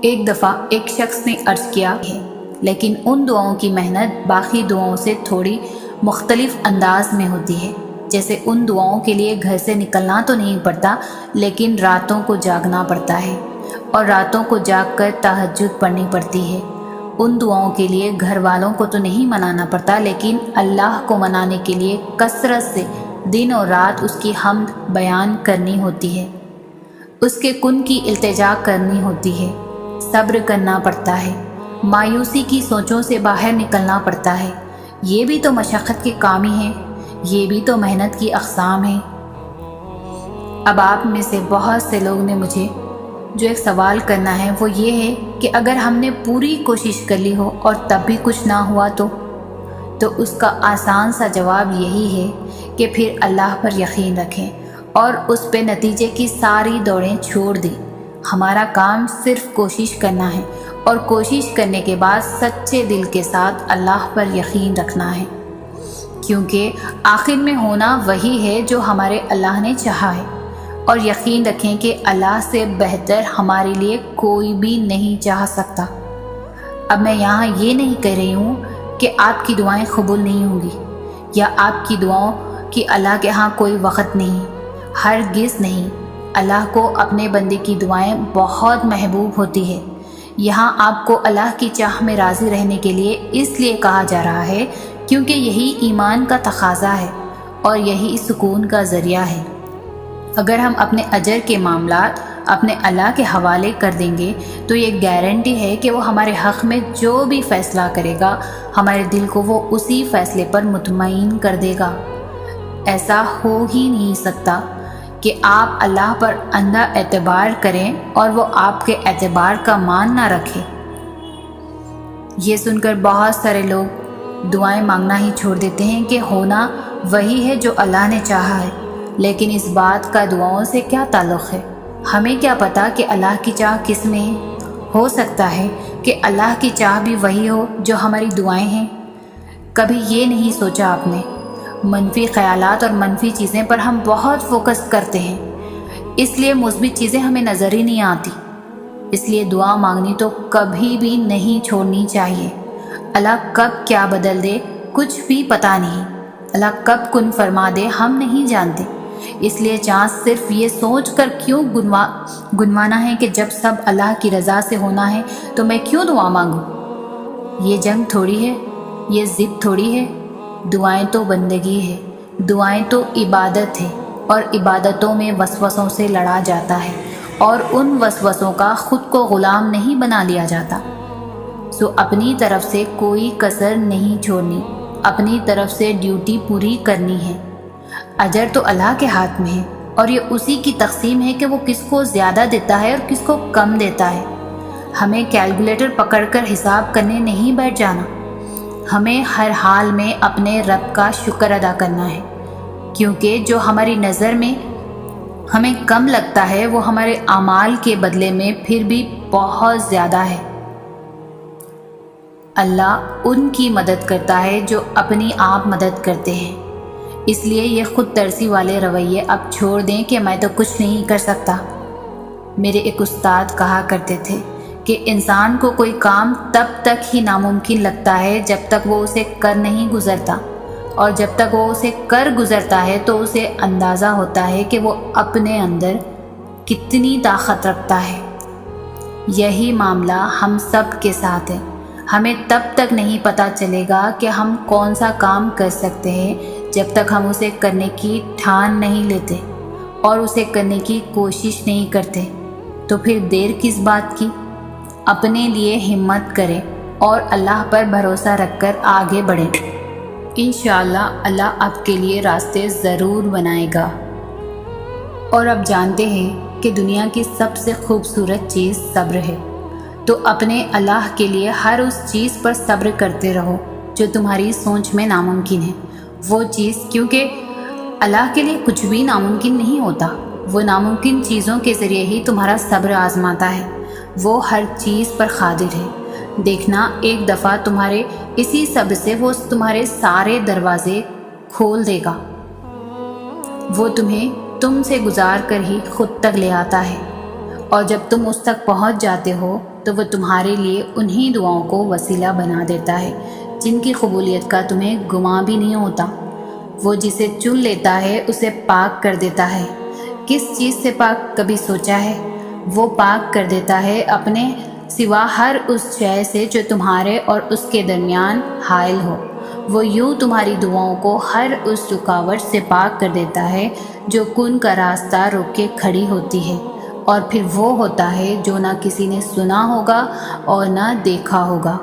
ایک دفعہ ایک شخص نے عرض کیا ہے، لیکن ان دعاؤں کی محنت باقی دعاؤں سے تھوڑی مختلف انداز میں ہوتی ہے۔ جیسے ان دعاؤں کے لیے گھر سے نکلنا تو نہیں پڑتا، لیکن راتوں کو جاگنا پڑتا ہے اور راتوں کو جاگ کر تہجد پڑھنی پڑتی ہے۔ ان دعاؤں کے لیے گھر والوں کو تو نہیں منانا پڑتا، لیکن اللہ کو منانے کے لیے کثرت سے دن اور رات اس کی حمد بیان کرنی ہوتی ہے، اس کے کن کی التجا کرنی ہوتی ہے، صبر کرنا پڑتا ہے، مایوسی کی سوچوں سے باہر نکلنا پڑتا ہے۔ یہ بھی تو مشقت کے کام ہی ہیں، یہ بھی تو محنت کی اقسام ہیں۔ اب آپ میں سے بہت سے لوگ نے مجھے جو ایک سوال کرنا ہے وہ یہ ہے کہ اگر ہم نے پوری کوشش کر لی ہو اور تب بھی کچھ نہ ہوا تو اس کا آسان سا جواب یہی ہے کہ پھر اللہ پر یقین رکھیں اور اس پہ نتیجے کی ساری دوڑیں چھوڑ دیں۔ ہمارا کام صرف کوشش کرنا ہے اور کوشش کرنے کے بعد سچے دل کے ساتھ اللہ پر یقین رکھنا ہے، کیونکہ آخر میں ہونا وہی ہے جو ہمارے اللہ نے چاہا ہے۔ اور یقین رکھیں کہ اللہ سے بہتر ہمارے لیے کوئی بھی نہیں چاہ سکتا۔ اب میں یہاں یہ نہیں کہہ رہی ہوں کہ آپ کی دعائیں قبول نہیں ہوں گی یا آپ کی دعاؤں کی اللہ کے ہاں کوئی وقت نہیں، ہرگز نہیں۔ اللہ کو اپنے بندے کی دعائیں بہت محبوب ہوتی ہے۔ یہاں آپ کو اللہ کی چاہ میں راضی رہنے کے لیے اس لیے کہا جا رہا ہے کیونکہ یہی ایمان کا تقاضا ہے اور یہی سکون کا ذریعہ ہے۔ اگر ہم اپنے اجر کے معاملات اپنے اللہ کے حوالے کر دیں گے تو یہ گارنٹی ہے کہ وہ ہمارے حق میں جو بھی فیصلہ کرے گا، ہمارے دل کو وہ اسی فیصلے پر مطمئن کر دے گا۔ ایسا ہو ہی نہیں سکتا کہ آپ اللہ پر اندھا اعتبار کریں اور وہ آپ کے اعتبار کا مان نہ رکھے۔ یہ سن کر بہت سارے لوگ دعائیں مانگنا ہی چھوڑ دیتے ہیں کہ ہونا وہی ہے جو اللہ نے چاہا ہے، لیکن اس بات کا دعاؤں سے کیا تعلق ہے؟ ہمیں کیا پتا کہ اللہ کی چاہ کس میں ہے؟ ہو سکتا ہے کہ اللہ کی چاہ بھی وہی ہو جو ہماری دعائیں ہیں۔ کبھی یہ نہیں سوچا آپ نے؟ منفی خیالات اور منفی چیزیں پر ہم بہت فوکس کرتے ہیں، اس لیے مثبت چیزیں ہمیں نظر ہی نہیں آتی۔ اس لیے دعا مانگنی تو کبھی بھی نہیں چھوڑنی چاہیے۔ اللہ کب کیا بدل دے کچھ بھی پتہ نہیں، اللہ کب کن فرما دے ہم نہیں جانتے۔ اس لیے چانس صرف یہ سوچ کر کیوں گنوانا ہے کہ جب سب اللہ کی رضا سے ہونا ہے تو میں کیوں دعا مانگوں؟ یہ جنگ تھوڑی ہے، یہ ضد تھوڑی ہے۔ دعائیں تو بندگی ہے، دعائیں تو عبادت ہے، اور عبادتوں میں وسوسوں سے لڑا جاتا ہے اور ان وسوسوں کا خود کو غلام نہیں بنا لیا جاتا۔ سو اپنی طرف سے کوئی کسر نہیں چھوڑنی، اپنی طرف سے ڈیوٹی پوری کرنی ہے۔ اجر تو اللہ کے ہاتھ میں ہے اور یہ اسی کی تقسیم ہے کہ وہ کس کو زیادہ دیتا ہے اور کس کو کم دیتا ہے۔ ہمیں کیلکولیٹر پکڑ کر حساب کرنے نہیں بیٹھ جانا، ہمیں ہر حال میں اپنے رب کا شکر ادا کرنا ہے، کیونکہ جو ہماری نظر میں ہمیں کم لگتا ہے وہ ہمارے اعمال کے بدلے میں پھر بھی بہت زیادہ ہے۔ اللہ ان کی مدد کرتا ہے جو اپنی آپ مدد کرتے ہیں۔ اس لیے یہ خود ترسی والے رویے اب چھوڑ دیں کہ میں تو کچھ نہیں کر سکتا۔ میرے ایک استاد کہا کرتے تھے کہ انسان کو کوئی کام تب تک ہی ناممکن لگتا ہے جب تک وہ اسے کر نہیں گزرتا، اور جب تک وہ اسے کر گزرتا ہے تو اسے اندازہ ہوتا ہے کہ وہ اپنے اندر کتنی طاقت رکھتا ہے۔ یہی معاملہ ہم سب کے ساتھ ہے۔ ہمیں تب تک نہیں پتہ چلے گا کہ ہم کون سا کام کر سکتے ہیں جب تک ہم اسے کرنے کی ٹھان نہیں لیتے اور اسے کرنے کی کوشش نہیں کرتے۔ تو پھر دیر کس بات کی؟ اپنے لیے ہمت کریں اور اللہ پر بھروسہ رکھ کر آگے بڑھیں۔ انشاءاللہ اللہ آپ کے لیے راستے ضرور بنائے گا۔ اور اب جانتے ہیں کہ دنیا کی سب سے خوبصورت چیز صبر ہے، تو اپنے اللہ کے لیے ہر اس چیز پر صبر کرتے رہو جو تمہاری سوچ میں ناممکن ہے۔ وہ چیز، کیونکہ اللہ کے لیے کچھ بھی ناممکن نہیں ہوتا، وہ ناممکن چیزوں کے ذریعے ہی تمہارا صبر آزماتا ہے۔ وہ ہر چیز پر قادر ہے۔ دیکھنا ایک دفعہ تمہارے اسی صبر سے وہ تمہارے سارے دروازے کھول دے گا۔ وہ تمہیں تم سے گزار کر ہی خود تک لے آتا ہے، اور جب تم اس تک پہنچ جاتے ہو تو وہ تمہارے لیے انہی دعاؤں کو وسیلہ بنا دیتا ہے جن کی قبولیت کا تمہیں گمان بھی نہیں ہوتا۔ وہ جسے چن لیتا ہے اسے پاک کر دیتا ہے۔ کس چیز سے پاک کبھی سوچا ہے؟ وہ پاک کر دیتا ہے اپنے سوا ہر اس شے سے جو تمہارے اور اس کے درمیان حائل ہو۔ وہ یوں تمہاری دعاؤں کو ہر اس رکاوٹ سے پاک کر دیتا ہے جو کن کا راستہ روک کے کھڑی ہوتی ہے، اور پھر وہ ہوتا ہے جو نہ کسی نے سنا ہوگا اور نہ دیکھا ہوگا۔